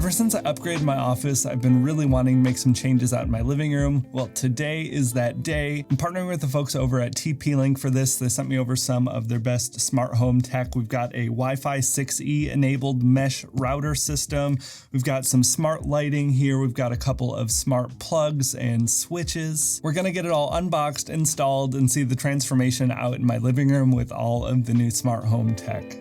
Ever since I upgraded my office, I've been really wanting to make some changes out in my living room. Well, today is that day. I'm partnering with the folks over at TP-Link for this. They sent me over some of their best smart home tech. We've got a Wi-Fi 6E enabled mesh router system. We've got some smart lighting here. We've got a couple of smart plugs and switches. We're gonna get it all unboxed, installed, and see the transformation out in my living room with all of the new smart home tech.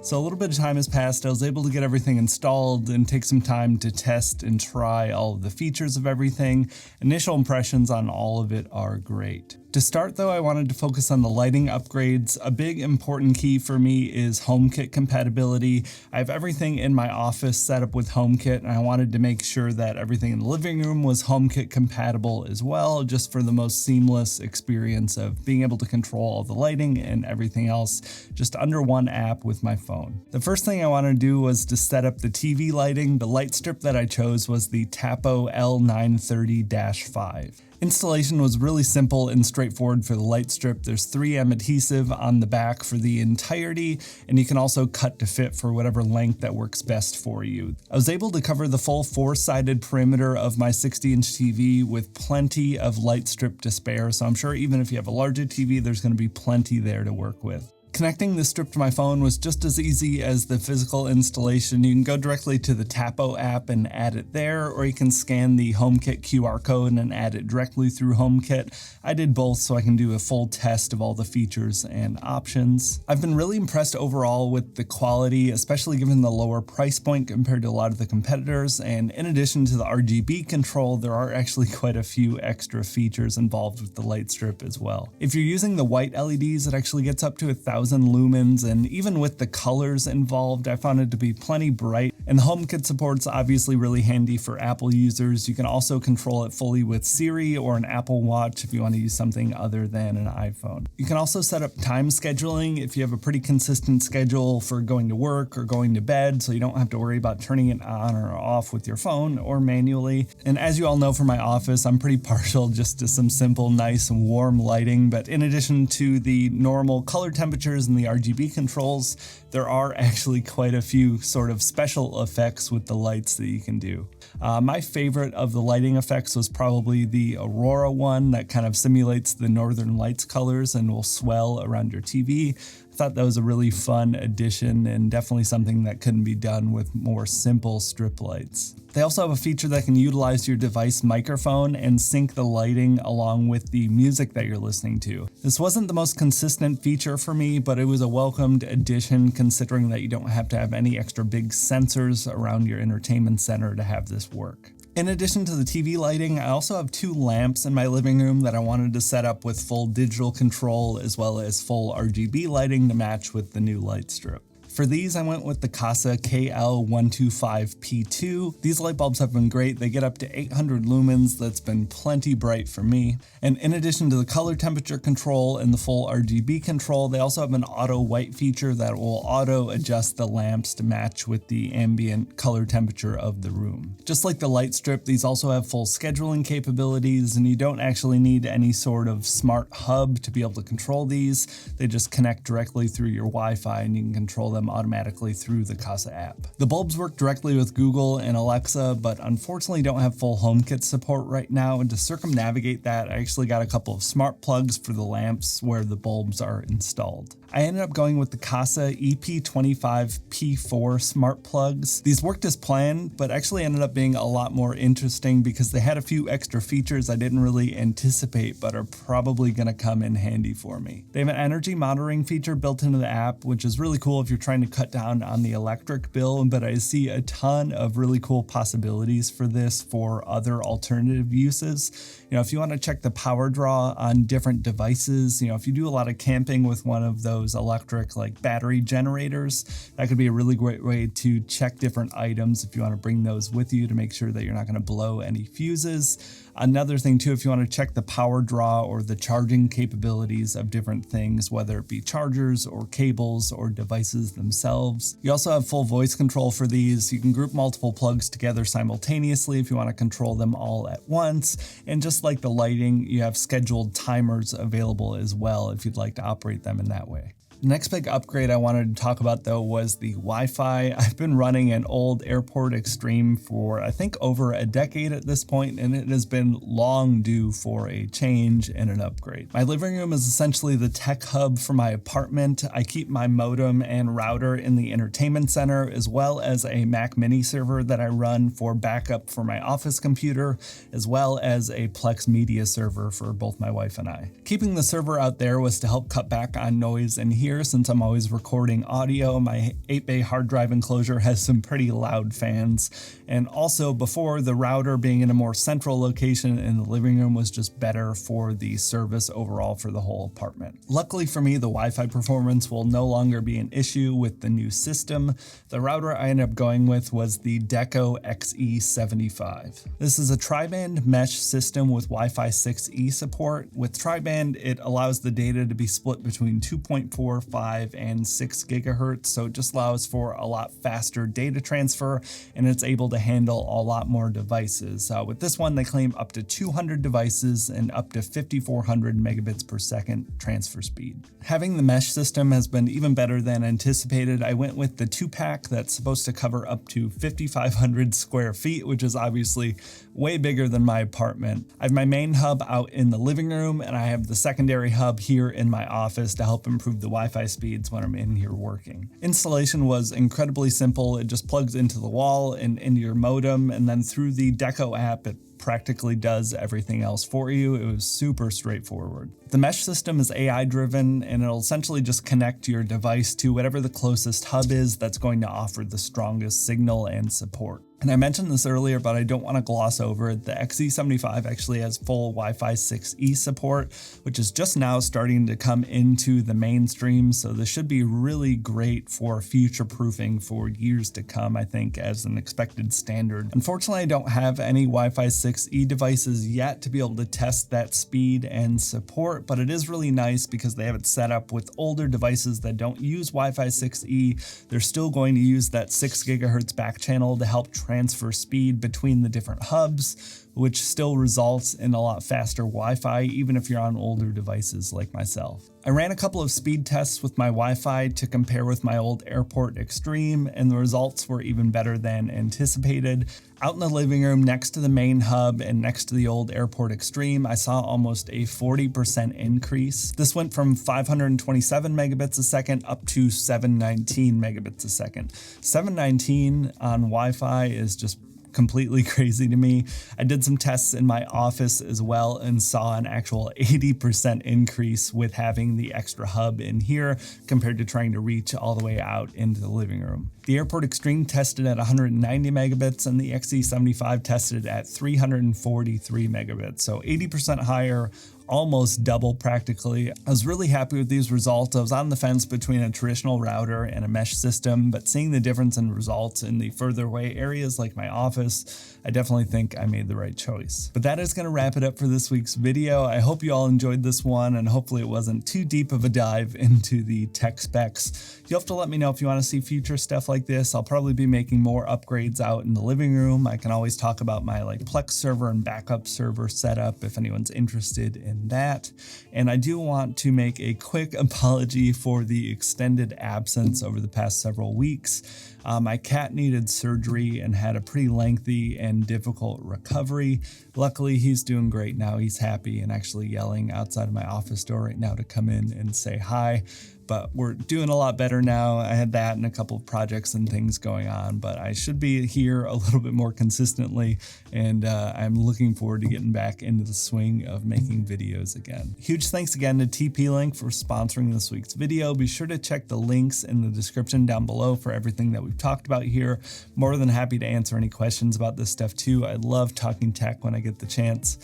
So a little bit of time has passed. I was able to get everything installed and take some time to test and try all of the features of everything. Initial impressions on all of it are great. To start though, I wanted to focus on the lighting upgrades. A big important key for me is HomeKit compatibility. I have everything in my office set up with HomeKit, and I wanted to make sure that everything in the living room was HomeKit compatible as well, just for the most seamless experience of being able to control all the lighting and everything else just under one app with my phone. The first thing I wanted to do was to set up the TV lighting. The light strip that I chose was the Tapo L930-5. Installation was really simple and straightforward for the light strip. There's 3M adhesive on the back for the entirety, and you can also cut to fit for whatever length that works best for you. I was able to cover the full 4-sided perimeter of my 60-inch TV with plenty of light strip to spare, so I'm sure even if you have a larger TV, there's going to be plenty there to work with. Connecting the strip to my phone was just as easy as the physical installation. You can go directly to the Tapo app and add it there, or you can scan the HomeKit QR code and add it directly through HomeKit. I did both so I can do a full test of all the features and options. I've been really impressed overall with the quality, especially given the lower price point compared to a lot of the competitors. And in addition to the RGB control, there are actually quite a few extra features involved with the light strip as well. If you're using the white LEDs, it actually gets up to 1,000 lumens, and even with the colors involved, I found it to be plenty bright. And the HomeKit support's obviously really handy for Apple users. You can also control it fully with Siri or an Apple Watch if you want to use something other than an iPhone. You can also set up time scheduling if you have a pretty consistent schedule for going to work or going to bed, so you don't have to worry about turning it on or off with your phone or manually. And as you all know from my office, I'm pretty partial just to some simple, nice, warm lighting. But in addition to the normal color temperatures and the RGB controls, there are actually quite a few sort of special effects with the lights that you can do. My favorite of the lighting effects was probably the Aurora one that kind of simulates the Northern Lights colors and will swell around your TV. I thought that was a really fun addition and definitely something that couldn't be done with more simple strip lights. They also have a feature that can utilize your device microphone and sync the lighting along with the music that you're listening to. This wasn't the most consistent feature for me, but it was a welcomed addition considering that you don't have to have any extra big sensors around your entertainment center to have this work. In addition to the TV lighting, I also have 2 lamps in my living room that I wanted to set up with full digital control as well as full RGB lighting to match with the new light strip. For these, I went with the Kasa KL125P2. These light bulbs have been great. They get up to 800 lumens. That's been plenty bright for me. And in addition to the color temperature control and the full RGB control, they also have an auto white feature that will auto adjust the lamps to match with the ambient color temperature of the room. Just like the light strip, these also have full scheduling capabilities, and you don't actually need any sort of smart hub to be able to control these. They just connect directly through your Wi-Fi and you can control them automatically through the Kasa app. The bulbs work directly with Google and Alexa, but unfortunately don't have full HomeKit support right now, and to circumnavigate that, I actually got a couple of smart plugs for the lamps where the bulbs are installed. I ended up going with the Kasa EP25P4 smart plugs. These worked as planned, but actually ended up being a lot more interesting because they had a few extra features I didn't really anticipate, but are probably going to come in handy for me. They have an energy monitoring feature built into the app, which is really cool if you're trying to cut down on the electric bill, but I see a ton of really cool possibilities for this for other alternative uses. If you want to check the power draw on different devices, if you do a lot of camping with one of those electric like battery generators, that could be a really great way to check different items if you want to bring those with you to make sure that you're not going to blow any fuses. Another thing too, if you want to check the power draw or the charging capabilities of different things, whether it be chargers or cables or devices themselves. You also have full voice control for these. You can group multiple plugs together simultaneously if you want to control them all at once. And just like the lighting, you have scheduled timers available as well if you'd like to operate them in that way. The next big upgrade I wanted to talk about though was the Wi-Fi. I've been running an old Airport Extreme for I think over a decade at this point, and it has been long due for a change and an upgrade. My living room is essentially the tech hub for my apartment. I keep my modem and router in the entertainment center, as well as a Mac mini server that I run for backup for my office computer, as well as a Plex media server for both my wife and I. Keeping the server out there was to help cut back on noise in here since I'm always recording audio. My 8-bay hard drive enclosure has some pretty loud fans, and also before, the router being in a more central location in the living room was just better for the service overall for the whole apartment. Luckily for me, the Wi-Fi performance will no longer be an issue with the new system. The router I ended up going with was the Deco XE75. This is a tri-band mesh system with Wi-Fi 6E support. With tri-band, it allows the data to be split between 2.4, 5, and 6 gigahertz, so it just allows for a lot faster data transfer, and it's able to handle a lot more devices. With this one, they claim up to 200 devices and up to 5,400 megabits per second transfer speed. Having the mesh system has been even better than anticipated. I went with the 2-pack that's supposed to cover up to 5,500 square feet, which is obviously way bigger than my apartment. I have my main hub out in the living room, and I have the secondary hub here in my office to help improve the Wi-Fi speeds when I'm in here working. Installation was incredibly simple. It just plugs into the wall and into your modem, and then through the Deco app, it practically does everything else for you. It was super straightforward. The mesh system is AI driven, and it'll essentially just connect your device to whatever the closest hub is that's going to offer the strongest signal and support. And I mentioned this earlier, but I don't want to gloss over it. The XE75 actually has full Wi-Fi 6E support, which is just now starting to come into the mainstream. So this should be really great for future proofing for years to come, I think, as an expected standard. Unfortunately, I don't have any Wi-Fi 6E devices yet to be able to test that speed and support, but it is really nice because they have it set up with older devices that don't use Wi-Fi 6E. They're still going to use that 6 gigahertz back channel to help transfer speed between the different hubs, which still results in a lot faster Wi-Fi, even if you're on older devices like myself. I ran a couple of speed tests with my Wi-Fi to compare with my old Airport Extreme, and the results were even better than anticipated. Out in the living room next to the main hub and next to the old Airport Extreme, I saw almost a 40% increase. This went from 527 megabits a second up to 719 megabits a second. 719 on Wi-Fi is just completely crazy to me. I did some tests in my office as well and saw an actual 80% increase with having the extra hub in here compared to trying to reach all the way out into the living room. The Airport Extreme tested at 190 megabits and the XE75 tested at 343 megabits, so 80% higher, almost double practically. I was really happy with these results. I was on the fence between a traditional router and a mesh system, but seeing the difference in results in the further away areas like my office, I definitely think I made the right choice. But that is going to wrap it up for this week's video. I hope you all enjoyed this one, and hopefully it wasn't too deep of a dive into the tech specs. You'll have to let me know if you want to see future stuff like this. I'll probably be making more upgrades out in the living room. I can always talk about my Plex server and backup server setup if anyone's interested in that. And I do want to make a quick apology for the extended absence over the past several weeks. My cat needed surgery and had a pretty lengthy and difficult recovery. Luckily, he's doing great now. He's happy and actually yelling outside of my office door right now to come in and say hi. But we're doing a lot better now. I had that and a couple of projects and things going on, but I should be here a little bit more consistently, and I'm looking forward to getting back into the swing of making videos again. Huge thanks again to TP-Link for sponsoring this week's video. Be sure to check the links in the description down below for everything that we've talked about here. More than happy to answer any questions about this stuff too. I love talking tech when I get the chance.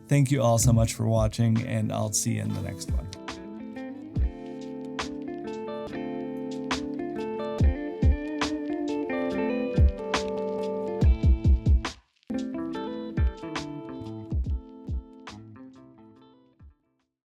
Thank you all so much for watching, and I'll see you in the next one.